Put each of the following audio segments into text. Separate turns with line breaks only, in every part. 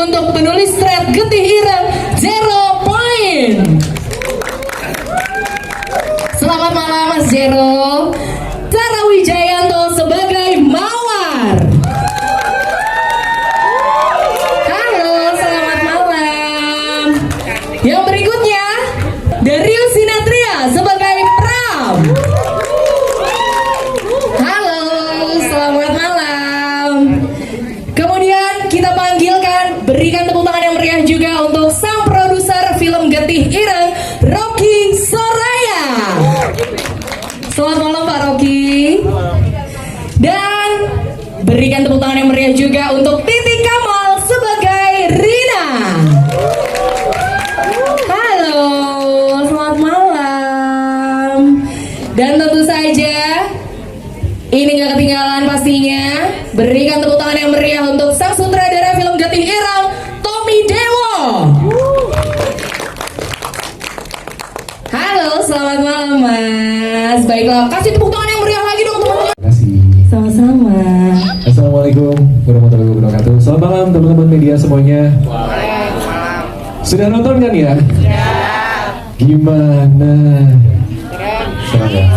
untuk penulis thread Getih Ireng 0 point. Selamat malam Mas Jero. Tara Wijayanto sebagai Mawar. Halo, selamat malam. Yang berikutnya Darius Sinatria sebagai Pram. Halo, selamat malam. Kemudian kita panggilkan, berikan tepuk tangan yang meriah juga untuk sang produser film Getih Ireng, Rocky Soraya. Selamat malam Pak Rocky. Dan berikan tepuk tangan yang meriah juga untuk Titi Kamal sebagai Rina. Halo, selamat malam. Dan tentu saja ini gak ketinggalan pastinya, berikan tepuk tangan yang meriah untuk sang sutradara film Getih Ireng, Tommy Dewo. Halo, selamat malam Mas. Baiklah, kasih tepuk tangan yang meriah lagi dong teman-teman.
Terima kasih.
Sama-sama.
Assalamualaikum warahmatullahi wabarakatuh. Selamat malam teman-teman media semuanya. Sudah nonton kan ya? Gimana? Senang ya?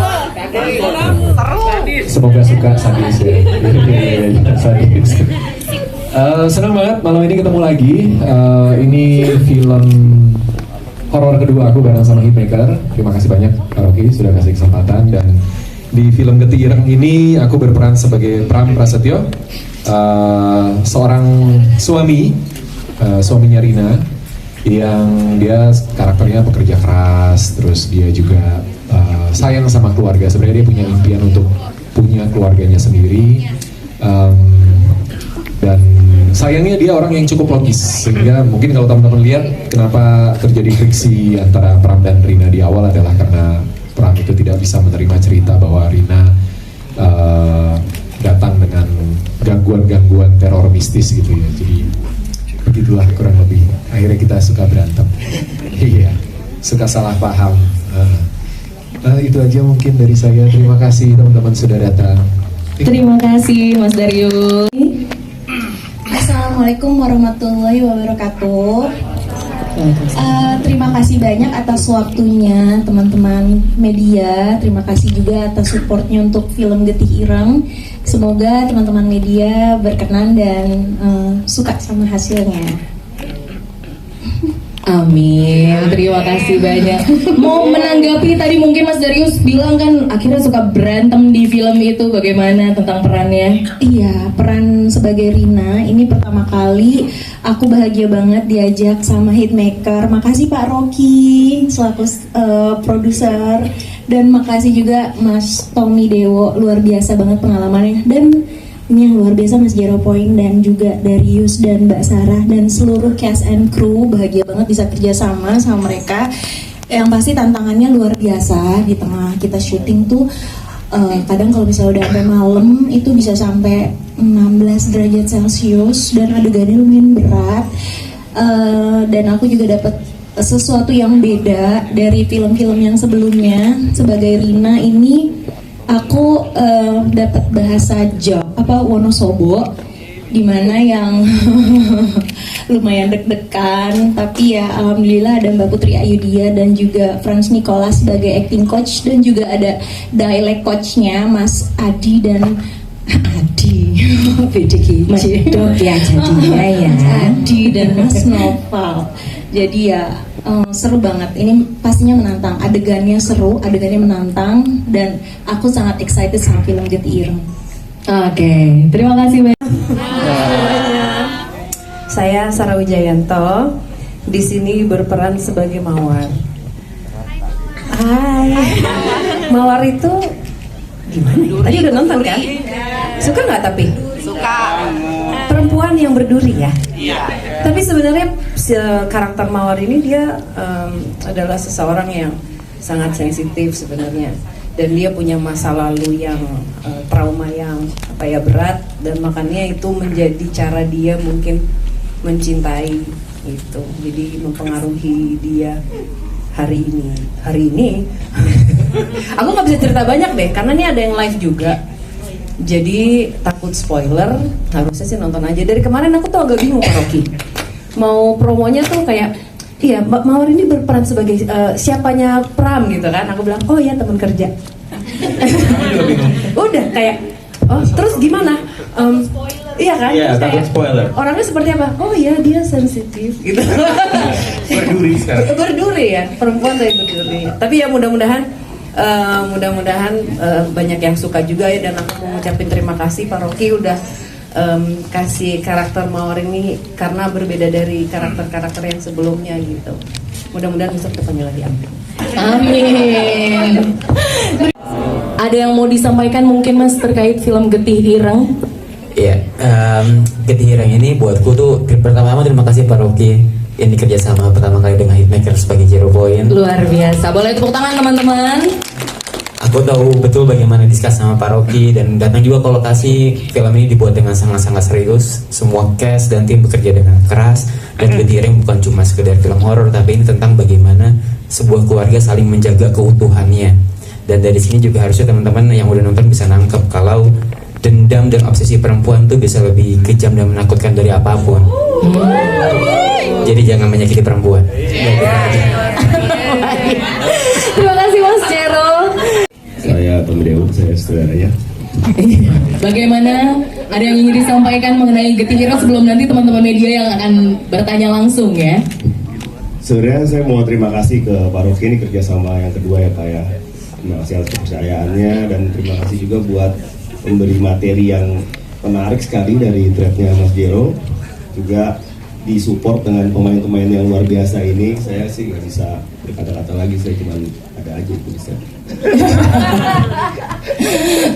Semoga suka sadis ya. Sadis. Senang banget malam ini ketemu lagi. Ini film horor kedua aku bareng sama Hitmaker. Terima kasih banyak Pak Rocky sudah kasih kesempatan. Dan di film Getih Ireng ini aku berperan sebagai Pram Prasetyo, seorang suami, suaminya Rina, yang dia karakternya pekerja keras, terus dia juga sayang sama keluarga. Sebenarnya dia punya impian untuk punya keluarganya sendiri, dan sayangnya dia orang yang cukup logis, sehingga mungkin kalau teman-teman lihat kenapa terjadi friksi antara Pram dan Rina di awal adalah karena Pram itu tidak bisa menerima cerita bahwa Rina datang dengan gangguan-gangguan teror mistis gitu ya. Jadi begitulah kurang lebih. Akhirnya kita suka berantem. Iya, suka salah paham. Itu aja mungkin dari saya. Terima kasih teman-teman sudah datang.
Terima kasih Mas Darius.
Assalamualaikum warahmatullahi wabarakatuh. Terima kasih banyak atas waktunya teman-teman media. Terima kasih juga atas supportnya untuk film Getih Ireng. Semoga teman-teman media berkenan dan suka sama hasilnya.
Amin, terima kasih banyak. Mau menanggapi tadi mungkin Mas Darius bilang kan akhirnya suka berantem di film itu, bagaimana tentang perannya?
Iya, peran sebagai Rina ini pertama kali aku bahagia banget diajak sama Hitmaker. Makasih Pak Rocky selaku produser, dan makasih juga Mas Tommy Dewo, luar biasa banget pengalamannya. Dan ini yang luar biasa Mas Jero Point dan juga Darius dan Mbak Sarah dan seluruh cast and crew, bahagia banget bisa kerja sama mereka. Yang pasti tantangannya luar biasa di tengah kita syuting tuh. Kadang kalau misalnya udah sampai malam itu bisa sampai 16 derajat Celcius dan adegannya lumayan berat. Dan aku juga dapat sesuatu yang beda dari film-film yang sebelumnya. Sebagai Rina ini aku dapat bahasa Wonosobo, dimana yang lumayan deg-degan, tapi ya alhamdulillah ada Mbak Putri Ayudia dan juga Franz Nicholas sebagai acting coach, dan juga ada dialect coachnya Mas Adi dan Adi
Mas Dok ya jadinya ya.
Mas Adi dan Mas Noval. Jadi ya seru banget. Ini pastinya menantang. Adegannya seru, adegannya menantang, dan aku sangat excited sama film Getih Ireng.
Oke, terima kasih banyak.
Saya Sarah Wijayanto, di sini berperan sebagai Mawar. Hai, Mawar itu gimana? Tadi udah nonton kan? Suka nggak tapi?
Suka.
Perempuan yang berduri ya.
Iya.
Tapi sebenarnya karakter Mawar ini dia adalah seseorang yang sangat sensitif sebenarnya, dan dia punya masa lalu yang trauma yang berat, dan makanya itu menjadi cara dia mungkin mencintai itu, jadi mempengaruhi dia hari ini. Aku nggak bisa cerita banyak deh karena ini ada yang live juga. Jadi takut spoiler, harusnya sih nonton aja. Dari kemarin aku tuh agak bingung Pak Rocky. mau promonya tuh kayak, iya Mbak Mawar ini berperan sebagai siapanya Pram gitu kan. Aku bilang, oh ya teman kerja. Udah kayak, oh terus gimana? Iya kan?
Iya,
Terus
takut
kayak,
spoiler.
orangnya seperti apa? Oh ya dia sensitif gitu.
Berduri sekarang.
Berduri ya, perempuan tapi berduri. Tapi ya mudah-mudahan banyak yang suka juga ya, dan aku mau ngucapin terima kasih Pak Rocky udah kasih karakter Mawar ini karena berbeda dari karakter-karakter yang sebelumnya gitu. Mudah-mudahan bisa ketemu lagi.
Amin. Ada yang mau disampaikan mungkin Mas terkait film Getih Ireng?
Iya, Getih Ireng ini buatku tuh pertama-tama terima kasih Pak Rocky. Ini kerjasama pertama kali dengan Hitmaker sebagai Zero Point.
Luar biasa. Boleh tepuk tangan teman-teman.
Aku tahu betul bagaimana diskus sama Pak Rocky dan datang juga ke lokasi. Film ini dibuat dengan sangat-sangat serius. Semua cast dan tim bekerja dengan keras. Dan Getih Ireng bukan cuma sekedar film horor, tapi ini tentang bagaimana sebuah keluarga saling menjaga keutuhannya. Dan dari sini juga harusnya teman-teman yang udah nonton bisa nangkep kalau dendam dan obsesi perempuan tuh bisa lebih kejam dan menakutkan dari apapun. Jadi jangan menyakiti perempuan.
Terima kasih Mas Jero.
Saya Tommy Dewo, saya saudaranya.
Bagaimana? Ada yang ingin disampaikan mengenai Getih Ireng sebelum nanti teman-teman media yang akan bertanya langsung ya?
Sebenarnya saya mau terima kasih ke Pak Rocky, ini kerjasama yang kedua ya Pak ya. Terima kasih atas kepercayaannya dan terima kasih juga buat memberi materi yang menarik sekali dari threadnya Mas Jero. Juga disupport dengan pemain-pemain yang luar biasa ini. Saya sih nggak bisa berkata-kata lagi, saya cuma ada aja itu bisa.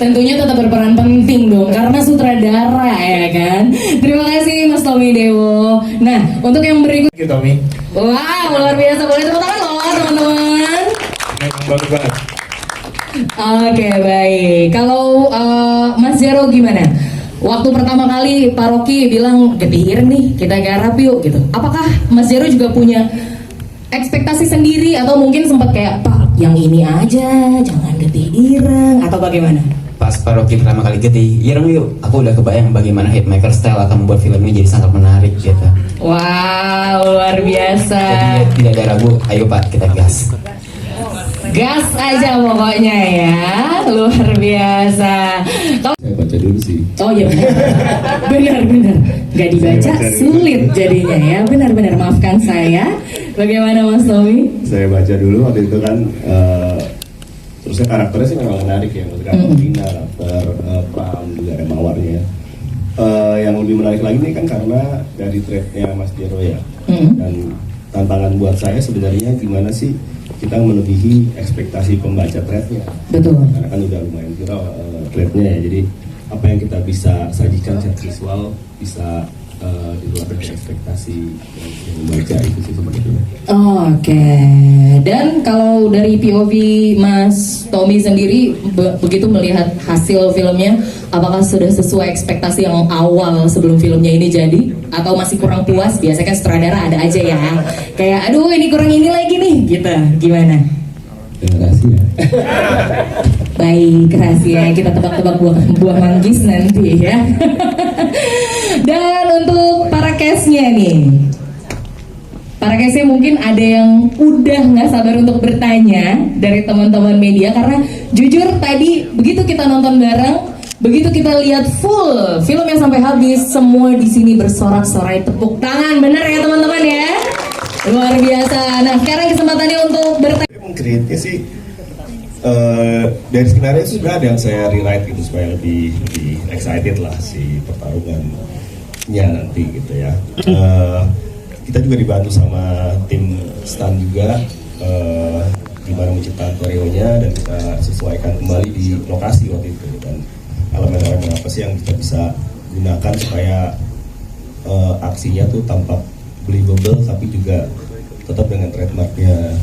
Tentunya tetap berperan penting dong karena sutradara ya kan. Terima kasih Mas Tommy Dewo. Nah untuk yang berikut,
Thank you Tommy.
wow luar biasa, boleh tepuk tangan loh teman-teman.
Bagus banget.
Oke baik. Kalau Mas Jero gimana? Waktu pertama kali Pak Rocky bilang Getih Ireng nih kita garap yuk gitu. Apakah Mas Jero juga punya ekspektasi sendiri atau mungkin sempat kayak Pak yang ini aja jangan Getih Ireng atau bagaimana?
Pas Pak Rocky pertama kali Getih Ireng yuk, aku udah kebayang bagaimana Hitmaker style akan membuat film ini jadi sangat menarik gitu.
Wow luar biasa.
Jadi tidak ada ragu, ayo Pak kita gas.
Gas aja pokoknya ya, luar biasa.
Saya baca dulu sih.
Oh iya benar, nggak dibaca sulit jadinya ya, benar-benar maafkan saya. Bagaimana Mas Tommy?
Saya baca dulu waktu itu kan, terusnya karakternya sih memang menarik ya, karakter Rina, karakter Pram juga ada Mawarnya. Yang lebih menarik lagi nih kan karena dari threadnya Mas Jero ya, dan tantangan buat saya sebenarnya gimana sih kita melebihi ekspektasi pembaca threadnya.
Betul.
Karena kan udah lumayan viral threadnya ya, jadi apa yang kita bisa sajikan secara visual bisa di luar dari ekspektasi yang membaca itu sih sebetulnya.
Oke. Dan kalau dari POV Mas Tommy sendiri begitu melihat hasil filmnya, apakah sudah sesuai ekspektasi yang awal sebelum filmnya ini jadi? Atau masih kurang puas? Biasanya kan sutradara ada aja ya, kayak aduh ini kurang ini lagi nih gitu. Gimana?
Terima kasih ya.
Baik, rahasia kita tebak-tebak buah manggis nanti ya. Dan untuk para cast-nya nih, para cast-nya mungkin ada yang udah nggak sabar untuk bertanya dari teman-teman media, karena jujur tadi begitu kita nonton bareng, begitu kita lihat full filmnya sampai habis, semua di sini bersorak-sorai tepuk tangan, bener ya teman-teman ya? Luar biasa. Nah sekarang kesempatannya untuk bertanya.
Mengkreatnya sih dari skenario itu sudah ada yang saya rewrite gitu supaya lebih excited lah si pertarungannya nanti gitu ya. Kita juga dibantu sama tim stan juga gimana menciptakan koreonya dan kita sesuaikan kembali di lokasi waktu itu, dan elemen-elemen apa sih yang kita bisa gunakan supaya aksinya tuh tampak believable tapi juga tetap dengan trademarknya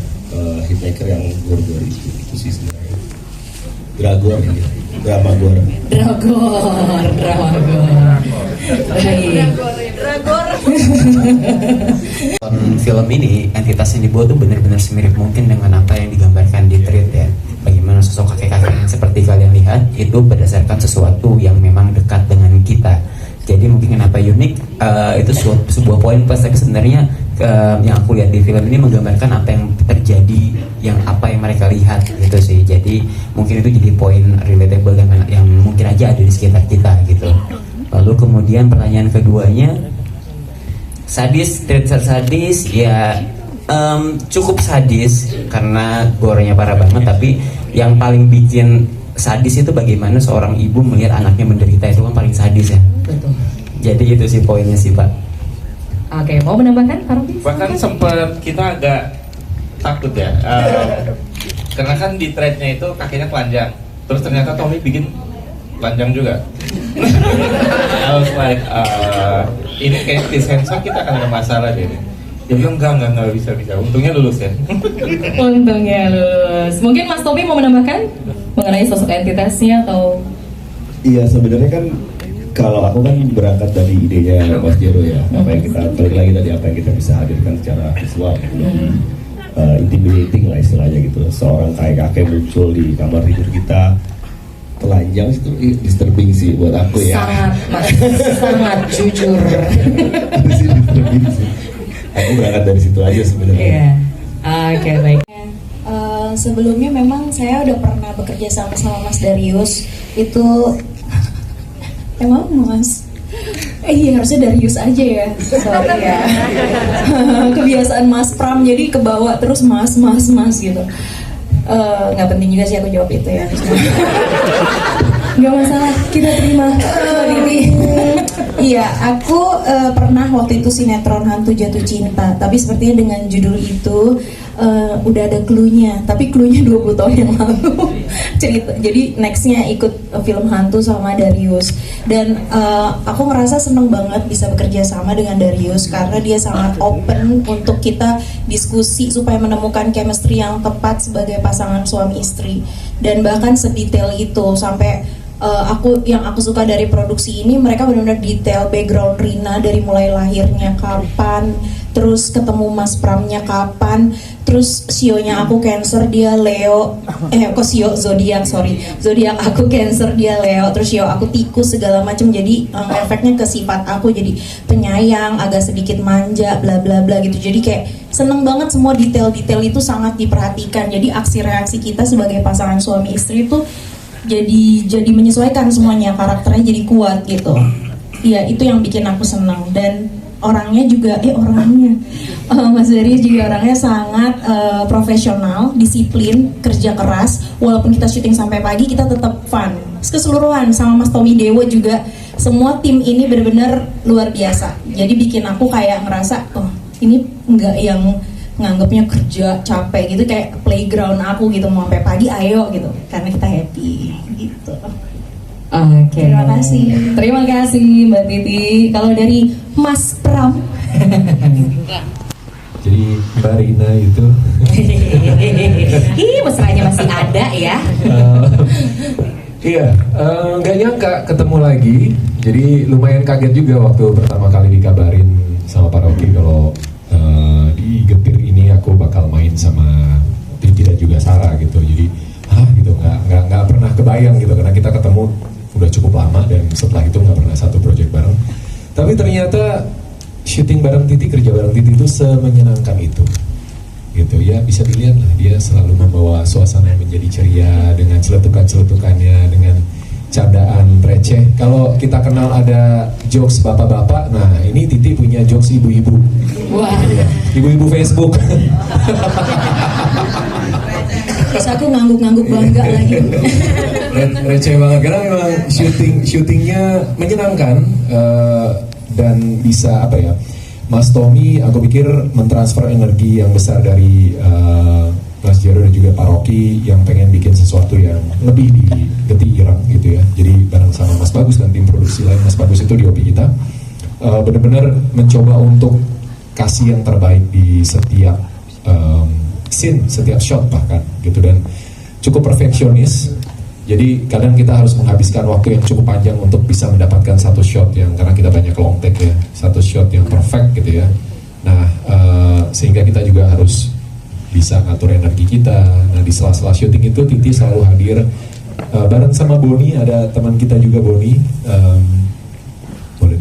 Hitmaker yang gor-gor itu sih sebenarnya. Dragor ini, drama gor.
Dragor.
Film ini entitas yang dibuat tuh benar-benar semirip mungkin dengan apa yang digambarkan di thread ya. Bagaimana sosok kakek-kakek yang seperti kalian lihat itu berdasarkan sesuatu yang memang dekat dengan kita. Jadi mungkin kenapa unik itu sebuah poin plus, tapi sebenarnya yang aku lihat di film ini menggambarkan apa yang terjadi, apa yang mereka lihat gitu sih. Jadi mungkin itu jadi poin relatable dengan yang mungkin aja ada di sekitar kita gitu. Lalu kemudian pertanyaan keduanya, sadis, treatment sadis ya, cukup sadis karena gorenya parah banget, tapi yang paling bikin sadis itu bagaimana seorang ibu melihat anaknya menderita, itu kan paling sadis ya.
Betul.
Jadi itu sih poinnya sih Pak.
Oke, mau menambahkan Pak Rocky?
Bahkan sempat kita agak takut ya, karena kan di threadnya itu kakinya telanjang, terus ternyata Tommy bikin telanjang juga. I was like, ini kayak disensor kita akan ada masalah deh. Dia bilang enggak bisa. Untungnya lulus ya.
Untungnya lulus. Mungkin Mas Tommy mau menambahkan mengenai sosok entitasnya atau?
Iya, sebenarnya kan kalau aku kan berangkat dari idenya Mas Jero ya, apa yang kita balik lagi tadi, apa yang kita bisa hadirkan secara visual, intimidating lah istilahnya gitu. Seorang kakek muncul di kamar tidur kita telanjang, itu disturbing sih buat aku ya.
Sangat, Mas, sangat jujur.
Itu sih disturbing sih. Aku berangkat dari situ aja sebenarnya.
Iya. Oke, baik.
Sebelumnya memang saya udah pernah bekerja sama Mas Darius. Itu emang Mas? Iya, harusnya Darius aja ya. Sorry ya. Kebiasaan Mas Pram jadi kebawa terus mas gitu. Nggak penting juga sih aku jawab itu ya. Nggak masalah, kita terima. Iya, aku pernah waktu itu sinetron Hantu Jatuh Cinta, tapi sepertinya dengan judul itu udah ada clue-nya, tapi clue-nya 20 tahun yang lalu cerita. Jadi nextnya ikut film hantu sama Darius, dan aku ngerasa seneng banget bisa bekerja sama dengan Darius karena dia sangat open untuk kita diskusi supaya menemukan chemistry yang tepat sebagai pasangan suami istri, dan bahkan sedetail itu sampai yang aku suka dari produksi ini, mereka benar-benar detail background Rina dari mulai lahirnya kapan, terus ketemu Mas Pramnya kapan, terus sionya aku Cancer dia Leo, kok sio zodiak aku Cancer dia Leo, terus sio aku tikus segala macam. Jadi efeknya ke sifat aku, jadi penyayang, agak sedikit manja, bla bla bla gitu. Jadi kayak seneng banget, semua detail-detail itu sangat diperhatikan. Jadi aksi reaksi kita sebagai pasangan suami istri itu jadi menyesuaikan semuanya, karakternya jadi kuat gitu. Iya, itu yang bikin aku senang. Dan orangnya juga, Mas Darius juga orangnya sangat profesional, disiplin, kerja keras. Walaupun kita syuting sampai pagi, kita tetap fun. Keseluruhan sama Mas Tommy Dewo juga, semua tim ini benar-benar luar biasa. Jadi bikin aku kayak ngerasa, ini nggak yang nganggapnya kerja capek gitu, kayak playground aku gitu, mau sampai pagi ayo gitu, karena kita happy gitu.
Oke.
Terima kasih
Mbak Titi. Kalau dari Mas Pram,
Jadi Mbak Rina itu
mesranya masih ada ya.
Iya, nggak nyangka ketemu lagi. Jadi lumayan kaget juga waktu pertama kali dikabarin sama Pak Rocky kalau di Getir ini aku bakal main sama Titi dan juga Sarah gitu. Jadi gitu, nggak pernah kebayang gitu, karena kita ketemu udah cukup lama dan setelah itu nggak pernah satu project bareng. Tapi ternyata syuting bareng Titi, kerja bareng Titi itu semenyenangkan itu gitu ya. Bisa dilihat lah, dia selalu membawa suasana yang menjadi ceria dengan celetukan-celetukannya, dengan candaan receh. Kalau kita kenal ada jokes bapak-bapak, nah ini Titi punya jokes ibu-ibu.
Wah.
Ibu-ibu Facebook.
Terus aku ngangguk-ngangguk bangga lagi.
Receh banget karena memang syutingnya menyenangkan, dan bisa Mas Tommy aku pikir mentransfer energi yang besar dari Mas Jero dan juga Pak Rocky yang pengen bikin sesuatu yang lebih di Getih Ireng gitu ya. Jadi bareng sama Mas Bagus dan tim produksi lain, Mas Bagus itu DOP kita, benar-benar mencoba untuk kasih yang terbaik di setiap scene, setiap shot bahkan gitu, dan cukup perfeksionis. Jadi kadang kita harus menghabiskan waktu yang cukup panjang untuk bisa mendapatkan satu shot yang, karena kita banyak long take ya, satu shot yang perfect gitu ya. Nah sehingga kita juga harus bisa ngatur energi kita. Nah di sela-sela syuting itu Titi selalu hadir bareng sama Boni, ada teman kita juga Boni, boleh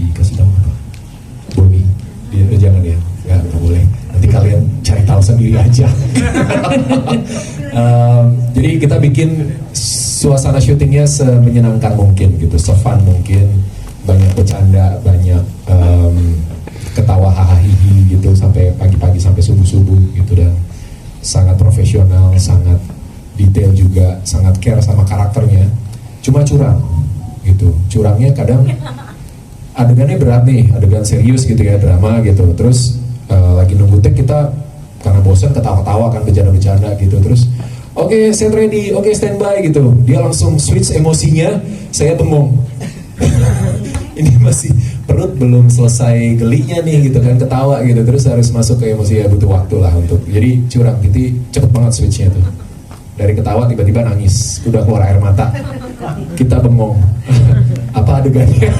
pilih aja. Jadi kita bikin suasana syutingnya semenyenangkan mungkin gitu, se-fun mungkin, banyak bercanda, banyak ketawa hahaha gitu sampai pagi-pagi sampai subuh-subuh gitu, dan sangat profesional, sangat detail juga, sangat care sama karakternya. Cuma curang gitu, curangnya kadang adegannya berat nih, adegan serius gitu ya, drama gitu, terus lagi nunggu take kita karena bosan ketawa-ketawa kan, bercanda-bercanda gitu, terus oke, set ready, oke, standby gitu, dia langsung switch emosinya, saya bengong. Ini masih perut belum selesai gelinya nih gitu kan, ketawa gitu, terus harus masuk ke emosi, ya butuh waktu lah untuk, jadi curang gitu, cepet banget switchnya tuh, dari ketawa tiba-tiba nangis, udah keluar air mata, kita bengong. Apa adegannya?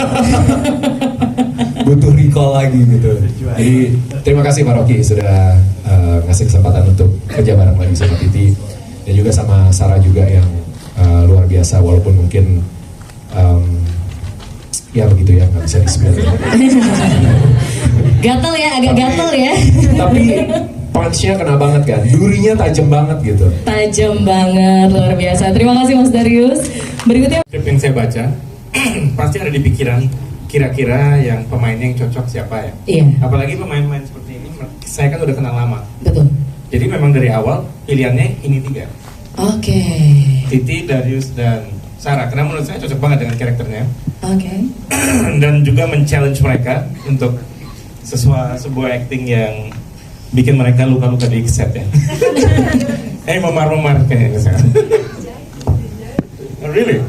Butuh recall lagi gitu. Jadi terima kasih Pak Rocky sudah ngasih kesempatan untuk kerja bareng lagi sama Titi, dan juga sama Sarah juga yang luar biasa, walaupun mungkin ya begitu ya, nggak bisa di-spill.
Gatel ya, agak gatel ya.
Tapi punch-nya kena banget kan, durinya tajam banget gitu.
Tajam banget, luar biasa. Terima kasih Mas Darius. Berikutnya
Script yang saya baca pasti ada di pikiran kira-kira yang pemainnya yang cocok siapa ya.
Iya,
Apalagi pemain-pemain seperti ini, saya kan udah kenal lama.
betul.
Jadi memang dari awal pilihannya ini 3,
Oke.
Titi, Darius, dan Sarah. Karena menurut saya cocok banget dengan karakternya.
Oke.
Dan juga men-challenge mereka untuk sebuah acting yang bikin mereka luka-luka di set ya. Memar-memar kayaknya sekarang. Really?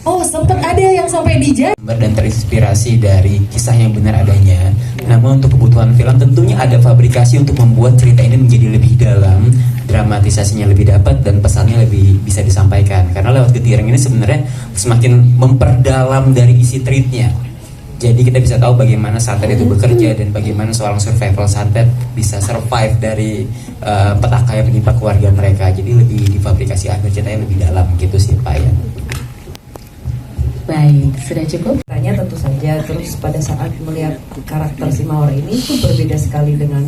Oh, sempat ada yang sampai dijat.
Dan terinspirasi dari kisah yang benar adanya. Namun untuk kebutuhan film tentunya ada fabrikasi untuk membuat cerita ini menjadi lebih dalam, dramatisasinya lebih dapat, dan pesannya lebih bisa disampaikan. Karena lewat Getiring ini sebenarnya semakin memperdalam dari isi treatnya. Jadi kita bisa tahu bagaimana santet itu bekerja, dan bagaimana seorang survival santet bisa survive dari petaka yang menimpa keluarga mereka. Jadi lebih difabrikasi agar ceritanya lebih dalam gitu sih Pak ya.
Baik, sudah cukup?
Tanya tentu saja, terus pada saat melihat karakter si Mawar ini itu berbeda sekali dengan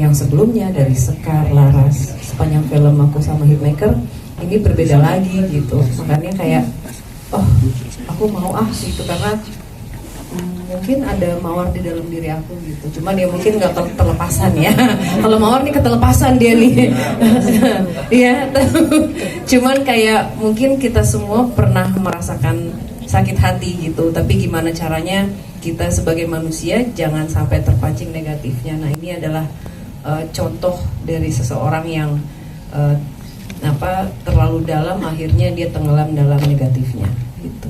yang sebelumnya, dari Sekar, Laras, sepanjang film aku sama Hitmaker, ini berbeda lagi gitu. Makanya kayak, oh aku mau gitu, karena mungkin ada Mawar di dalam diri aku gitu. Cuman ya mungkin nggak terlepasan ya. Kalau Mawar nih ketelepasan dia nih. Iya. Cuman kayak mungkin kita semua pernah merasakan sakit hati gitu. Tapi gimana caranya kita sebagai manusia jangan sampai terpancing negatifnya. Nah ini adalah contoh dari seseorang yang terlalu dalam, akhirnya dia tenggelam dalam negatifnya gitu.